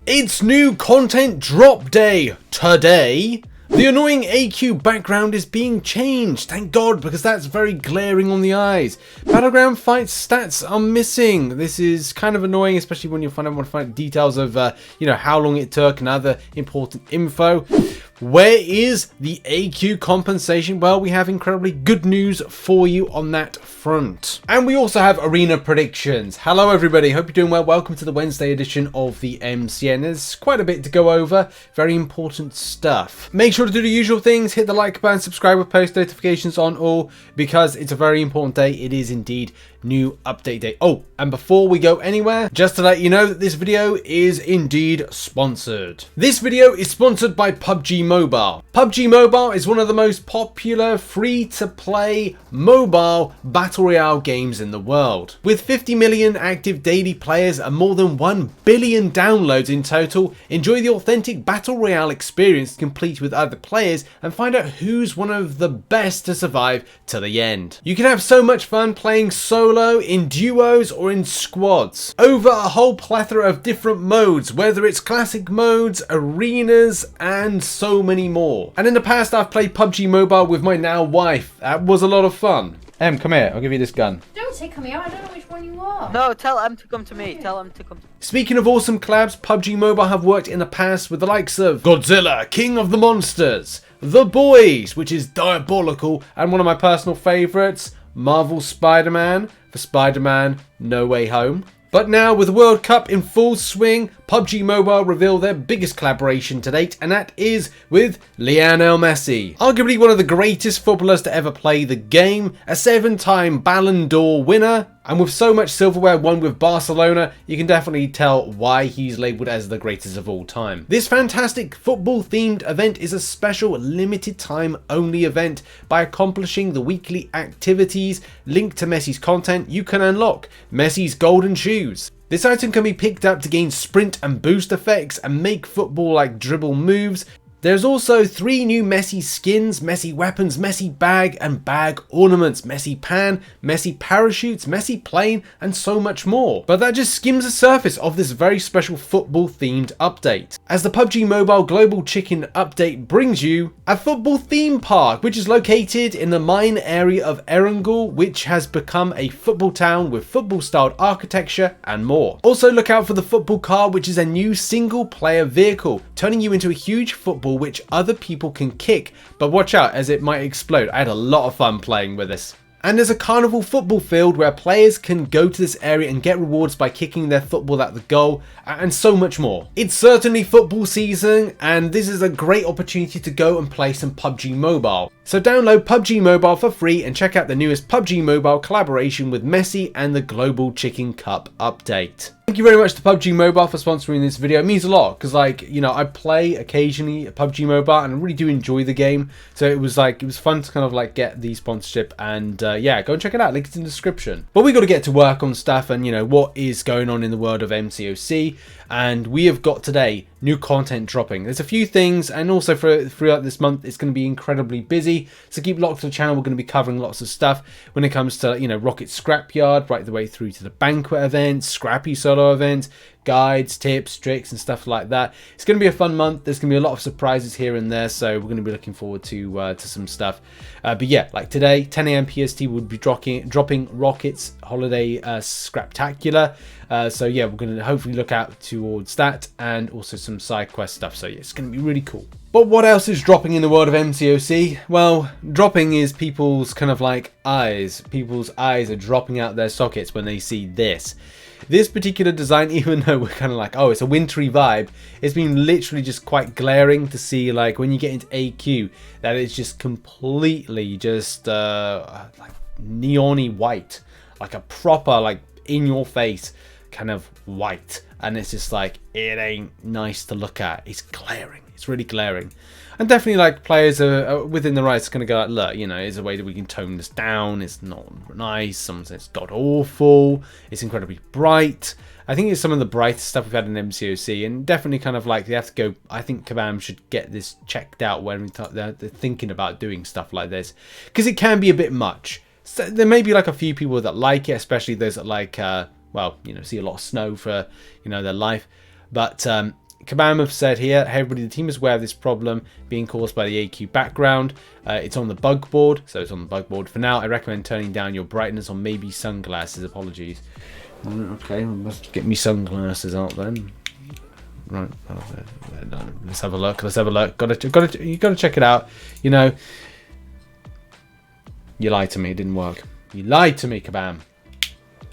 It's new content drop day today. The annoying AQ background is being changed, thank God, because that's very glaring on the eyes. Battleground fight stats are missing. This is kind of annoying, especially when you want to find details of, how long it took and other important info. Where is the AQ compensation? Well, we have incredibly good news for you on that front. And we also have arena predictions. Hello everybody, hope you're doing well. Welcome to the Wednesday edition of the MCN. There's quite a bit to go over, very important stuff. Make sure to do the usual things, hit the like button, subscribe with post notifications on all, because it's a very important day. It is indeed new update day. Oh, and before we go anywhere, just to let you know that this video is indeed sponsored. This video is sponsored by PUBG Mobile. PUBG Mobile is one of the most popular free-to-play mobile battle royale games in the world. With 50 million active daily players and more than 1 billion downloads in total, enjoy the authentic battle royale experience complete with other players and find out who's one of the best to survive to the end. You can have so much fun playing solo, in duos or in squads, over a whole plethora of different modes, whether it's classic modes, arenas, and so many more. And in the past I've played PUBG Mobile with my now wife. That was a lot of fun. Em, come here, I'll give you this gun. Don't say come here, I don't know which one you are. No, tell Em to come to me, tell Em to come to me. Speaking of awesome collabs, PUBG Mobile have worked in the past with the likes of Godzilla, King of the Monsters, The Boys, which is diabolical, and one of my personal favourites, Marvel Spider-Man, for Spider-Man No Way Home. But now, with the World Cup in full swing, PUBG Mobile reveal their biggest collaboration to date, and that is with Lionel Messi. Arguably one of the greatest footballers to ever play the game, a 7-time Ballon d'Or winner, and with so much silverware won with Barcelona, you can definitely tell why he's labelled as the greatest of all time. This fantastic football-themed event is a special limited time only event. By accomplishing the weekly activities linked to Messi's content, you can unlock Messi's golden shoes. This item can be picked up to gain sprint and boost effects and make football-like dribble moves. There's also 3 new Messi skins, Messi weapons, Messi bag and bag ornaments, Messi pan, Messi parachutes, Messi plane, and so much more. But that just skims the surface of this very special football themed update, as the PUBG Mobile Global Chicken update brings you a football theme park, which is located in the mine area of Erangel, which has become a football town with football styled architecture and more. Also look out for the football car, which is a new single player vehicle, turning you into a huge football which other people can kick, but watch out as it might explode. I had a lot of fun playing with this. And there's a carnival football field where players can go to this area and get rewards by kicking their football at the goal, and so much more. It's certainly football season, and this is a great opportunity to go and play some PUBG Mobile. So download PUBG Mobile for free and check out the newest PUBG Mobile collaboration with Messi and the Global Chicken Cup update. Thank you very much to PUBG Mobile for sponsoring this video. It means a lot because, I play occasionally PUBG Mobile and I really do enjoy the game. So it was fun to kind of get the sponsorship, and yeah, go and check it out. Link is in the description. But we got to get to work on stuff and what is going on in the world of MCOC. And we have got today new content dropping. There's a few things, and also throughout this month it's going to be incredibly busy. So keep locked to the channel. We're going to be covering lots of stuff when it comes to Rocket Scrapyard, right the way through to the banquet events, Scrappy solo events, guides, tips, tricks, and stuff like that. It's going to be a fun month. There's going to be a lot of surprises here and there, so we're going to be looking forward to some stuff. But yeah, like today, 10 AM PST, we'll be dropping Rocket's Holiday Scraptacular. So yeah, we're going to hopefully look out towards that, and also some side quest stuff. So yeah, it's going to be really cool. But what else is dropping in the world of MCOC? Well, dropping is people's kind of eyes. People's eyes are dropping out their sockets when they see this. This particular design, even though we're kind of oh, it's a wintry vibe, it's been literally just quite glaring to see, when you get into AQ, that it's just completely just neon-y white, like a proper in your face kind of white, and it's just it ain't nice to look at. It's glaring. It's really glaring. And definitely players are within the rights going to go look, is a way that we can tone this down. It's not nice. Someone says it's god awful. It's incredibly bright. I think it's some of the brightest stuff we've had in MCOC, and definitely kind of they have to go. I think Kabam should get this checked out when they're thinking about doing stuff like this, because it can be a bit much. So there may be a few people that like it, especially those that see a lot of snow for their life, but Kabam have said here, hey everybody, the team is aware of this problem being caused by the AQ background. It's on the bug board, so it's on the bug board. For now, I recommend turning down your brightness or maybe sunglasses. Apologies. Okay, I must get me sunglasses out then. Right, let's have a look. Let's have a look. You gotta check it out. You know, you lied to me. It didn't work. You lied to me, Kabam.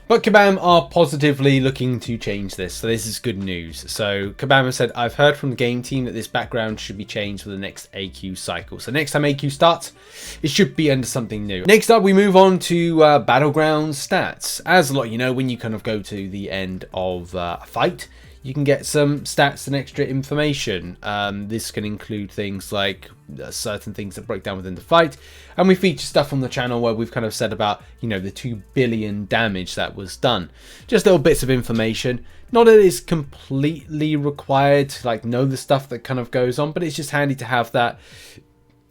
But Kabam are positively looking to change this, so this is good news. So Kabam has said, I've heard from the game team that this background should be changed for the next AQ cycle. So next time AQ starts, it should be under something new. Next up, we move on to Battlegrounds stats. As a lot, you know, when you kind of go to the end of a fight, you can get some stats and extra information. This can include things like certain things that break down within the fight. And we feature stuff on the channel where we've kind of said about, you know, the 2 billion damage that was done. Just little bits of information. Not that it's completely required to like know the stuff that kind of goes on, but it's just handy to have that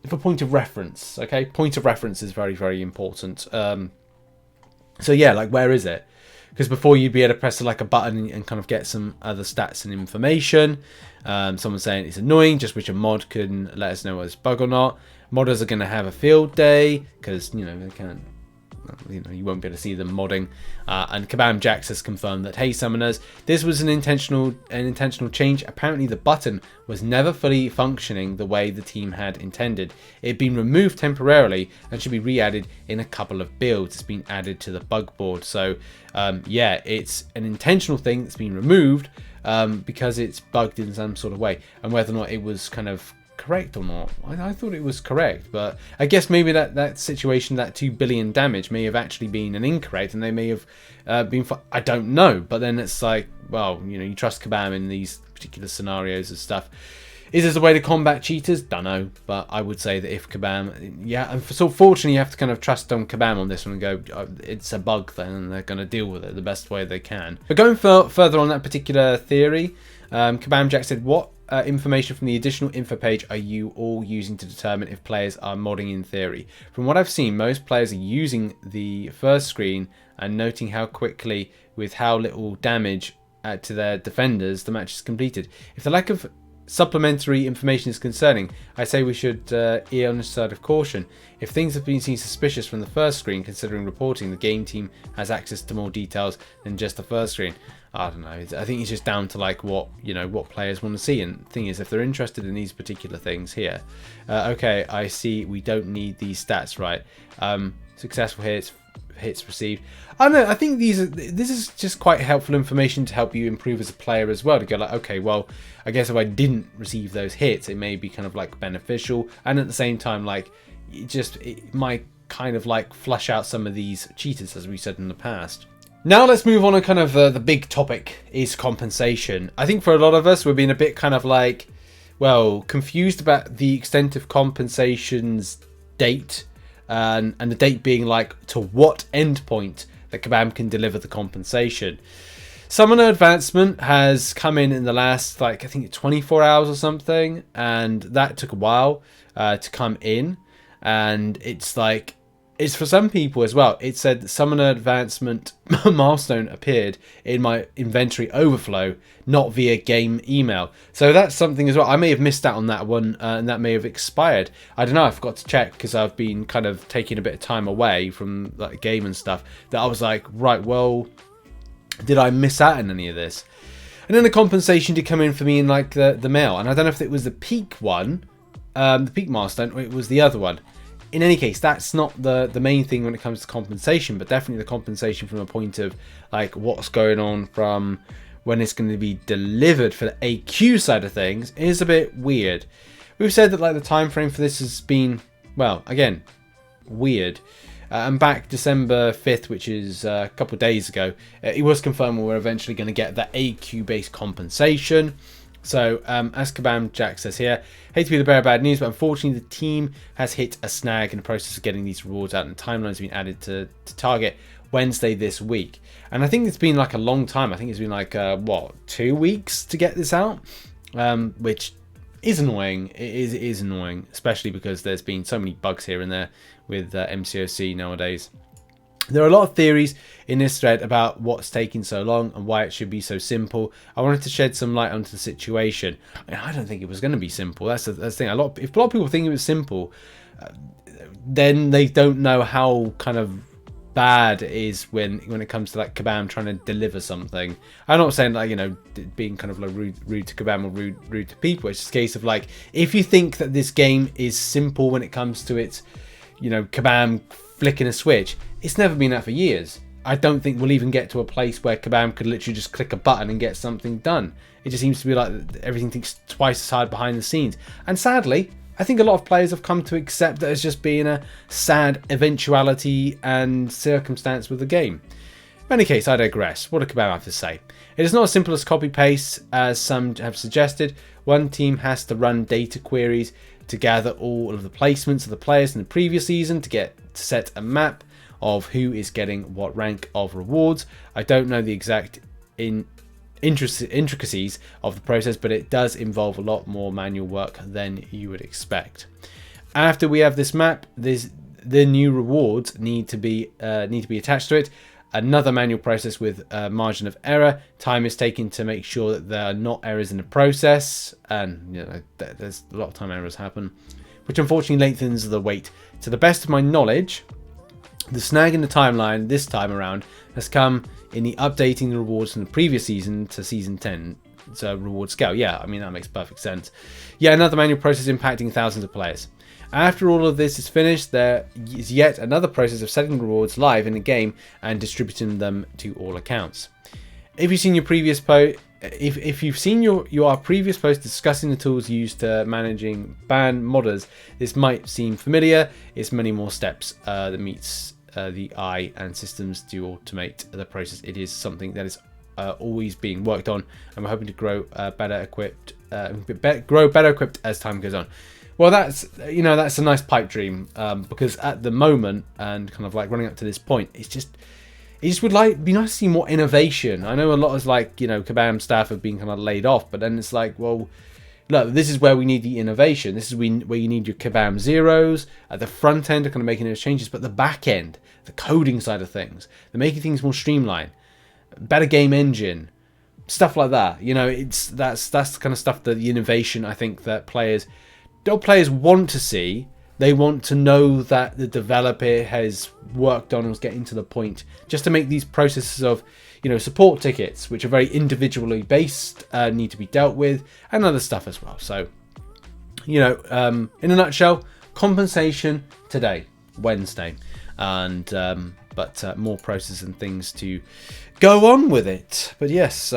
for point of reference. Okay, point of reference is very, very important. So yeah, like where is it? Because before you'd be able to press like a button and kind of get some other stats and information. Someone's saying it's annoying, just wish a mod can let us know whether it's bug or not. Modders are going to have a field day because, you know, they can't, you know, you won't be able to see them modding. And Kabam Jax has confirmed that, hey summoners, this was an intentional change. Apparently the button was never fully functioning the way the team had intended. It had been removed temporarily and should be re-added in a couple of builds. It's been added to the bug board. So yeah, it's an intentional thing that's been removed because it's bugged in some sort of way. And whether or not it was kind of correct or not, I thought it was correct, but I guess maybe that situation, that 2 billion damage may have actually been an incorrect, and they may have been I don't know. But then it's like, well, you know, you trust Kabam in these particular scenarios and stuff. Is this a way to combat cheaters? Don't know, but I would say that if Kabam, yeah, and so fortunately you have to kind of trust on Kabam on this one and go, oh, it's a bug then, and they're going to deal with it the best way they can. But going further on that particular theory, Kabam Jack said, what information from the additional info page are you all using to determine if players are modding in theory? From what I've seen, most players are using the first screen and noting how quickly, with how little damage to their defenders, the match is completed. If the lack of supplementary information is concerning, I say we should err on the side of caution. If things have been seen suspicious from the first screen, considering reporting, the game team has access to more details than just the first screen. I don't know. I think it's just down to like what, you know, what players want to see. And the thing is, if they're interested in these particular things here, okay, I see we don't need these stats, right? Successful hits received. I don't know. I think this is just quite helpful information to help you improve as a player as well. To go like, okay, well, I guess if I didn't receive those hits, it may be kind of like beneficial, and at the same time, like it might kind of like flush out some of these cheaters, as we said in the past. Now let's move on to kind of the big topic is compensation. I think for a lot of us, we're being a bit kind of like, well, confused about the extent of compensation's date, and the date being like to what endpoint that Kabam can deliver the compensation. Summoner advancement has come in the last, like, I think 24 hours or something, and that took a while to come in, and it's like, it's for some people as well. It said summoner advancement milestone appeared in my inventory overflow, not via game email. So that's something as well. I may have missed out on that one, and that may have expired. I don't know. I forgot to check because I've been kind of taking a bit of time away from like game and stuff. That I was like, right, well, did I miss out on any of this? And then the compensation did come in for me in like the mail, and I don't know if it was the peak one, the peak milestone, or it was the other one. In any case, that's not the main thing when it comes to compensation, but definitely the compensation from a point of like what's going on from when it's going to be delivered for the AQ side of things is a bit weird. We've said that like the time frame for this has been, well, again, weird. And back December 5th, which is a couple of days ago, it was confirmed we're eventually going to get the AQ based compensation. So, as Kabam Jack says here, hate to be the bearer of bad news, but unfortunately the team has hit a snag in the process of getting these rewards out, and the timeline has been added to target Wednesday this week. And I think it's been like a long time. I think it's been like, what, 2 weeks to get this out? Which is annoying. It is annoying, especially because there's been so many bugs here and there with MCOC nowadays. There are a lot of theories in this thread about what's taking so long and why it should be so simple. I wanted to shed some light onto the situation. I don't think it was going to be simple. That's the thing. If a lot of people think it was simple, then they don't know how kind of bad it is when it comes to like Kabam trying to deliver something. I'm not saying like, you know, being kind of like rude to Kabam or rude to people. It's just a case of like, if you think that this game is simple when it comes to its, you know, Kabam flicking a switch, it's never been that for years. I don't think we'll even get to a place where Kabam could literally just click a button and get something done. It just seems to be like everything takes twice as hard behind the scenes. And sadly, I think a lot of players have come to accept that as just being a sad eventuality and circumstance with the game. In any case, I digress. What do Kabam have to say? It is not as simple as copy-paste as some have suggested. One team has to run data queries to gather all of the placements of the players in the previous season to set a map of who is getting what rank of rewards. I don't know the exact intricacies of the process, but it does involve a lot more manual work than you would expect. After we have this map, the new rewards need to be attached to it. Another manual process with a margin of error. Time is taken to make sure that there are not errors in the process, and you know, there's a lot of time errors happen, which unfortunately lengthens the wait. To the best of my knowledge, the snag in the timeline this time around has come in the updating the rewards from the previous season to season 10. So reward scale. Yeah, I mean, that makes perfect sense. Yeah, another manual process impacting thousands of players. After all of this is finished, there is yet another process of setting rewards live in the game and distributing them to all accounts. If you've seen your previous post, if you've seen your previous post discussing the tools used to managing ban modders, this might seem familiar. It's many more steps that meets the eye, and systems to automate the process. It is something that is always being worked on, and we're hoping to grow better equipped as time goes on. Well, that's a nice pipe dream, because at the moment, and kind of like running up to this point, it just would be nice to see more innovation. I know a lot of Kabam staff have been kind of laid off, but then it's like, well, look, this is where we need the innovation. This is where you need your Kabam zeros. At the front end are kind of making those changes, but the back end, the coding side of things, they're making things more streamlined, better game engine, stuff like that. You know, that's the kind of stuff, that the innovation I think that players want to see. They want to know that the developer has worked on and was getting to the point, just to make these processes of, you know, support tickets, which are very individually based, need to be dealt with, and other stuff as well. So, you know, in a nutshell, compensation today, Wednesday, and but more processes and things to go on with it. But yes,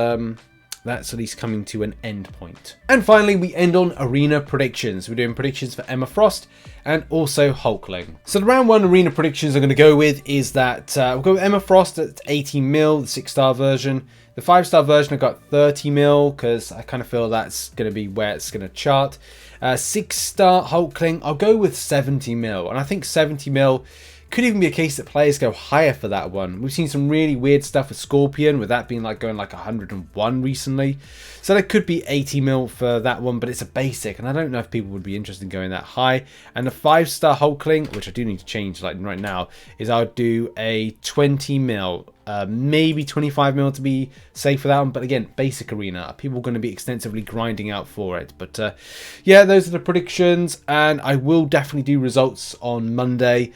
that's at least coming to an end point. And finally, we end on arena predictions. We're doing predictions for Emma Frost and also Hulkling. So the round 1 arena predictions I'm going to go with is that we'll go with Emma Frost at 80 mil, the 6-star version. The 5-star version I got 30 mil, because I kind of feel that's going to be where it's going to chart. 6-star Hulkling, I'll go with 70 mil. And I think 70 mil could even be a case that players go higher for that one. We've seen some really weird stuff with Scorpion, with that being like going like 101 recently. So there could be 80 mil for that one, but it's a basic, and I don't know if people would be interested in going that high. And the 5-star Hulkling, which I do need to change like right now, is I'll do a 20 mil. Maybe 25 mil to be safe for that one, but again, basic arena. People are going to be extensively grinding out for it. But yeah, those are the predictions, and I will definitely do results on Monday.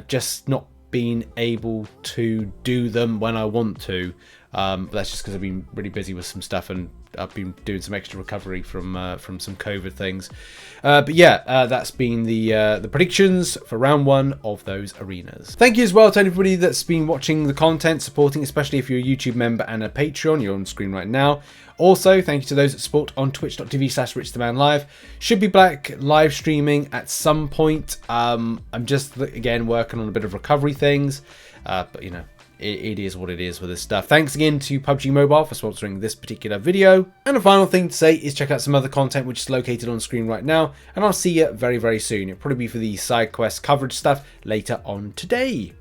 Just not being able to do them when I want to. But that's just because I've been really busy with some stuff, and I've been doing some extra recovery from some COVID things. But yeah, that's been the predictions for round 1 of those arenas. Thank you as well to everybody that's been watching the content, supporting, especially if you're a YouTube member and a Patreon. You're on screen right now. Also, thank you to those that support on twitch.tv/RichTheMan live. Should be back live streaming at some point. I'm just, again, working on a bit of recovery things. But, you know, it is what it is with this stuff. Thanks again to PUBG Mobile for sponsoring this particular video. And a final thing to say is check out some other content which is located on screen right now. And I'll see you very, very soon. It'll probably be for the side quest coverage stuff later on today.